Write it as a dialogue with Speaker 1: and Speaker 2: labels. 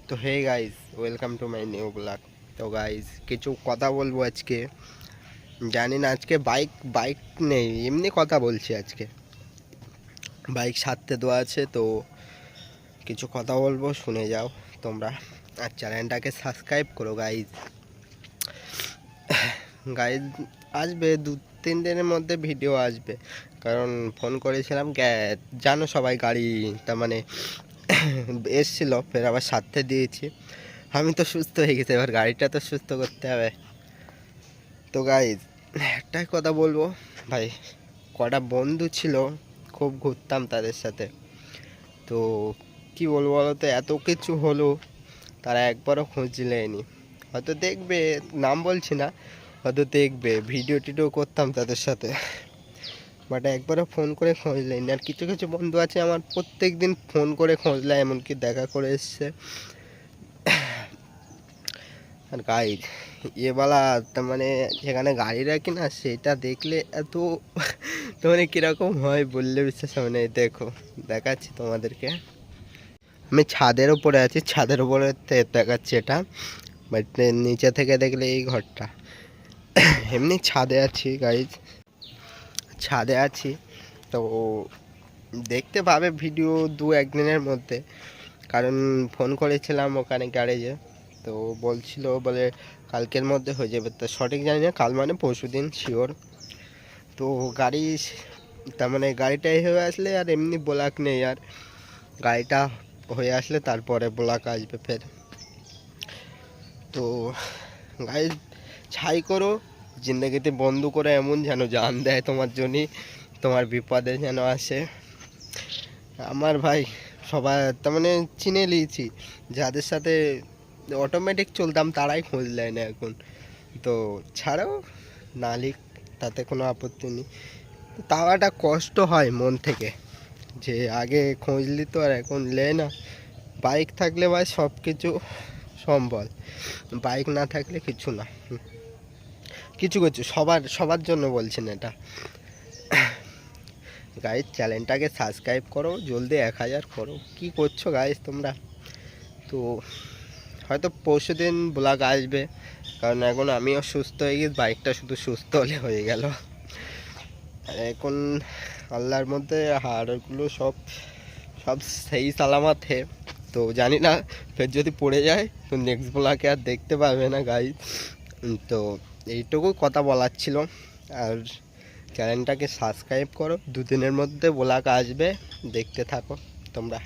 Speaker 1: তো hey guys, welcome to my new blog. তো guys কিছু কথা বলবো আজকে। জানি না আজকে বাইক বাইক নেই, এমনি কথা বলছি আজকে। বাইক সারতে দেওয়া আছে, তো কিছু কথা বলবো, শুনে যাও তোমরা। আর চ্যানেলটাকে সাবস্ক্রাইব করো গাইজ। গাইজ আসবে 2-3 দিনের মধ্যে ভিডিও আসবে, কারণ ফোন করেছিলাম। জানো সবাই, গাড়ি তার মানে এসছিল, ফের আবার সারতে দিয়েছি। আমি তো সুস্থ হয়ে গেছি, এবার গাড়িটা তো সুস্থ করতে হবে। তো গাইজ একটাই কথা বলবো ভাই, কটা বন্ধু ছিল, খুব ঘুরতাম তাদের সাথে। তো কি বলবো বলো তো, এত কিছু হলো, তারা একবারও খোঁজ নেয়নি। হয়তো দেখবে, নাম বলছি না, হয়তো দেখবে ভিডিও টিডিও করতাম তাদের সাথে, বাট একবারও ফোন করে খোঁজ নেয়নি। আর কিছু কিছু বন্ধু আছে আমার, প্রত্যেক দিন ফোন করে খোঁজ নেয়, এমনকি দেখা করে এসছে। আর গাইড এবেলা তার মানে যেখানে গাড়ি রাখি না, সেটা দেখলে এত তো মানে কীরকম হয় বললে বিশ্বাস হবে না। দেখো, দেখাচ্ছি তোমাদেরকে। আমি ছাদের ওপরে আছি, ছাদের ওপরে দেখাচ্ছি এটা, বাট নিচে থেকে দেখলে এই ঘরটা। এমনি ছাদে আছি গাইজ, ছাদে আছি। তো দেখতে পাবে ভিডিও 2-1 দিনের মধ্যে, কারণ ফোন করেছিলাম ওখানে গ্যারেজে। তো বলছিল বলে কালকের মধ্যে হয়ে যাবে, তো সঠিক জানি না, কাল মানে পরশু দিন শিওর। তো গাড়ি তার মানে গাড়িটা হয়ে আসলে আর এমনি ব্লক নেই, আর গাড়িটা হয়ে আসলে তারপরে ব্লক আসবে ফের। তো গাড়ি ছাই করো, জিন্দগিতে বন্ধু করে এমন যেন জান দেয় তোমার জন্যই, তোমার বিপদে যেন আসে। আমার ভাই সবাই তার মানে চিনে নিয়েছি, যাদের সাথে অটোমেটিক চলতাম তারাই খোঁজ নেয় না এখন। তো ছাড়াও, না লিখ, তাতে কোনো আপত্তি নেই। তাও একটা কষ্ট হয় মন থেকে, যে আগে খোঁজ নিত আর এখন লে না। বাইক থাকলে ভাই সব কিছু সম্ভব, বাইক না থাকলে কিছু না। কিছু কিছু সবার সবার জন্য বলছেন এটা। গাইজ চ্যানেলটাকে সাবস্ক্রাইব করো, জলদি 1000 করো। কি করছো গাইজ তোমরা? তো হয়তো পরশু দিন ব্লগ আসবে, কারণ এখন আমিও সুস্থ হয়ে গেছি, বাইকটা শুধু সুস্থ হলে হয়ে গেল। আর এখন আল্লাহর মধ্যে হাড়গুলো সব সব সেই সালামত হে। তো জানি না, ফের যদি পড়ে যায় তো নেক্সট ব্লগে আর দেখতে পাবে না গাইজ। তো এইটুকু কথা বলার ছিল। আর চ্যানেলটাকে সাবস্ক্রাইব করো, 2 দিনের মধ্যে ব্লগ আসবে, দেখতে থাকো তোমরা।